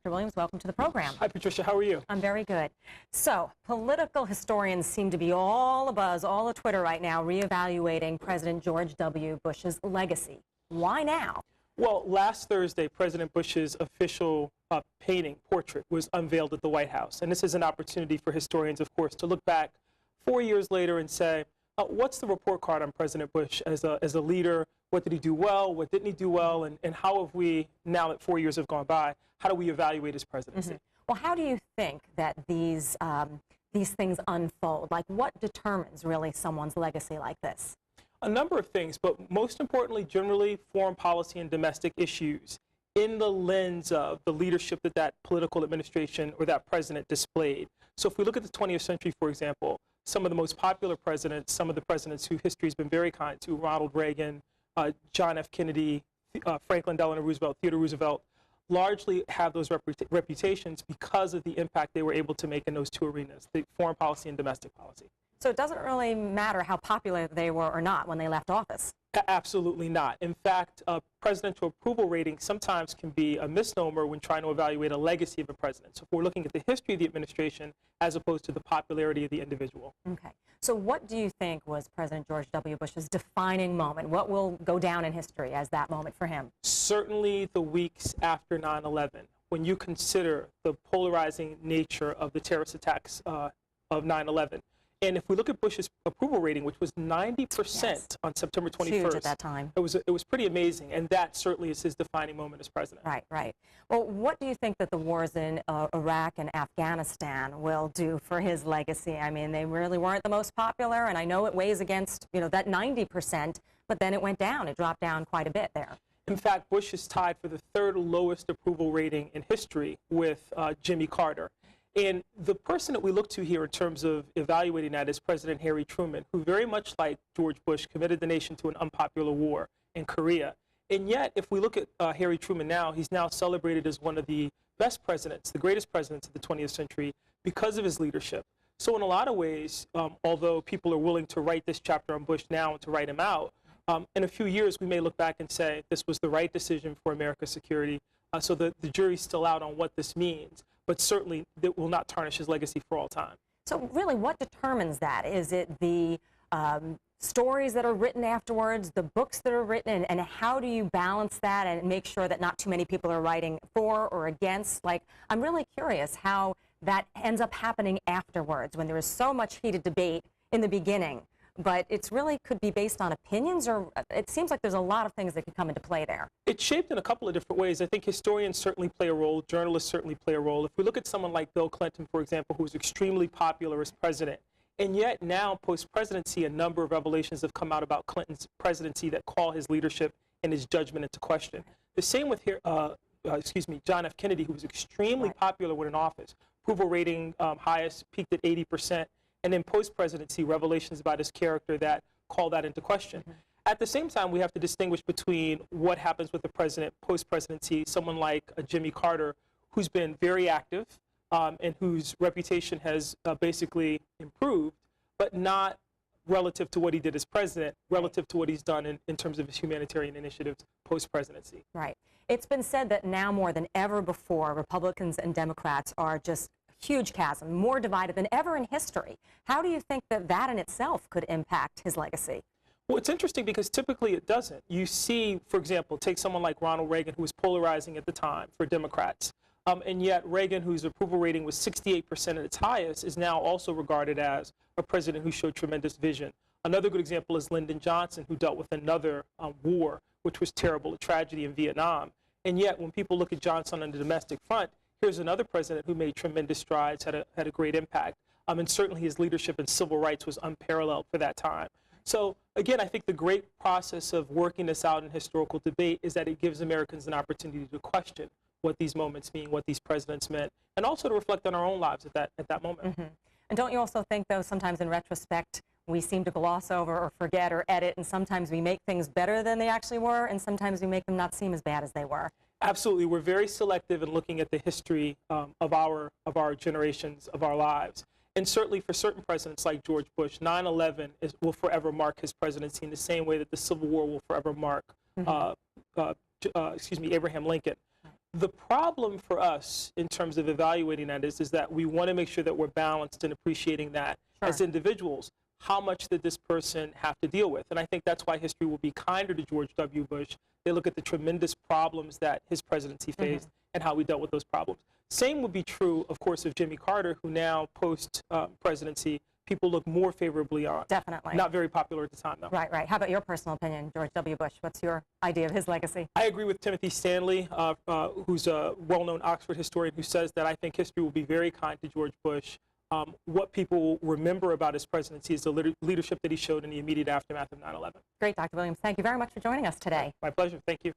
Dr. Williams, welcome to the program. Hi, Patricia. How are you? I'm very good. So, political historians seem to be all abuzz, all of Twitter right now, reevaluating President George W. Bush's legacy. Why now? Well, last Thursday, President Bush's official portrait was unveiled at the White House. And this is an opportunity for historians, of course, to look back 4 years later and say, what's the report card on President Bush as a leader? What did he do well? What didn't he do well? And how have we, now that 4 years have gone by, how do we evaluate his presidency? Well, how do you think that these things unfold? Like, what determines really someone's legacy like this? A number of things, but most importantly, generally, foreign policy and domestic issues in the lens of the leadership that that political administration or that president displayed. So if we look at the 20th century, for example, some of the most popular presidents, some of the presidents who history has been very kind to, Ronald Reagan, John F. Kennedy, Franklin Delano Roosevelt, Theodore Roosevelt, largely have those reputations because of the impact they were able to make in those two arenas, the foreign policy and domestic policy. So it doesn't really matter how popular they were or not when they left office? Absolutely not. In fact, presidential approval rating sometimes can be a misnomer when trying to evaluate a legacy of a president. So if we're looking at the history of the administration as opposed to the popularity of the individual. Okay. So what do you think was President George W. Bush's defining moment? What will go down in history as that moment for him? Certainly the weeks after 9/11, when you consider the polarizing nature of the terrorist attacks of 9/11. And if we look at Bush's approval rating, which was 90% on September 21st, huge at that time. It was pretty amazing, and that certainly is his defining moment as president. Right, right. Well, what do you think that the wars in Iraq and Afghanistan will do for his legacy? I mean, they really weren't the most popular, and I know it weighs against, that 90%, but then it went down. It dropped down quite a bit there. In fact, Bush is tied for the third lowest approval rating in history with Jimmy Carter. And the person that we look to here in terms of evaluating that is President Harry Truman, who very much like George Bush committed the nation to an unpopular war in Korea. And yet, if we look at Harry Truman now, he's now celebrated as one of the best presidents, the greatest presidents of the 20th century because of his leadership. So in a lot of ways, although people are willing to write this chapter on Bush now and to write him out, in a few years we may look back and say this was the right decision for America's security. So the jury's still out on what this means. But certainly that will not tarnish his legacy for all time. So really, what determines that? Is it the stories that are written afterwards, the books that are written, and how do you balance that and make sure that not too many people are writing for or against? Like, I'm really curious how that ends up happening afterwards when there is so much heated debate in the beginning. But it's really could be based on opinions, or it seems like there's a lot of things that could come into play there. It's shaped in a couple of different ways. I think historians certainly play a role, journalists certainly play a role. If we look at someone like Bill Clinton, for example, who was extremely popular as president, and yet now, post-presidency, a number of revelations have come out about Clinton's presidency that call his leadership and his judgment into question. The same with John F. Kennedy, who was extremely popular when in office. Approval rating highest peaked at 80%. And then post-presidency, revelations about his character that call that into question. At the same time, we have to distinguish between what happens with the president post-presidency, someone like Jimmy Carter, who's been very active and whose reputation has basically improved, but not relative to what he did as president, relative to what he's done in terms of his humanitarian initiatives post-presidency. Right. It's been said that now more than ever before, Republicans and Democrats are just huge chasm, more divided than ever in history. How do you think that that in itself could impact his legacy? Well, it's interesting because typically it doesn't. You see, for example, take someone like Ronald Reagan, who was polarizing at the time for Democrats. And yet Reagan, whose approval rating was 68% at its highest, is now also regarded as a president who showed tremendous vision. Another good example is Lyndon Johnson, who dealt with another war, which was terrible, a tragedy in Vietnam. And yet when people look at Johnson on the domestic front, here's another president who made tremendous strides, had a great impact. And certainly his leadership in civil rights was unparalleled for that time. So again, I think the great process of working this out in historical debate is that it gives Americans an opportunity to question what these moments mean, what these presidents meant, and also to reflect on our own lives at that moment. And don't you also think, though, sometimes in retrospect, we seem to gloss over or forget or edit, and sometimes we make things better than they actually were, and sometimes we make them not seem as bad as they were? Absolutely. We're very selective in looking at the history of our generations, of our lives. And certainly for certain presidents like George Bush, 9/11 will forever mark his presidency in the same way that the Civil War will forever mark Abraham Lincoln. The problem for us in terms of evaluating that is that we want to make sure that we're balanced in appreciating that as individuals. How much did this person have to deal with? And I think that's why history will be kinder to George W. Bush. They look at the tremendous problems that his presidency faced and how we dealt with those problems. Same would be true, of course, of Jimmy Carter, who now, post-presidency, people look more favorably on. Definitely. Not very popular at the time, though. Right, right. How about your personal opinion, George W. Bush? What's your idea of his legacy? I agree with Timothy Stanley, who's a well-known Oxford historian, who says that I think history will be very kind to George Bush. What people remember about his presidency is the leadership that he showed in the immediate aftermath of 9/11. Great, Dr. Williams. Thank you very much for joining us today. My pleasure. Thank you.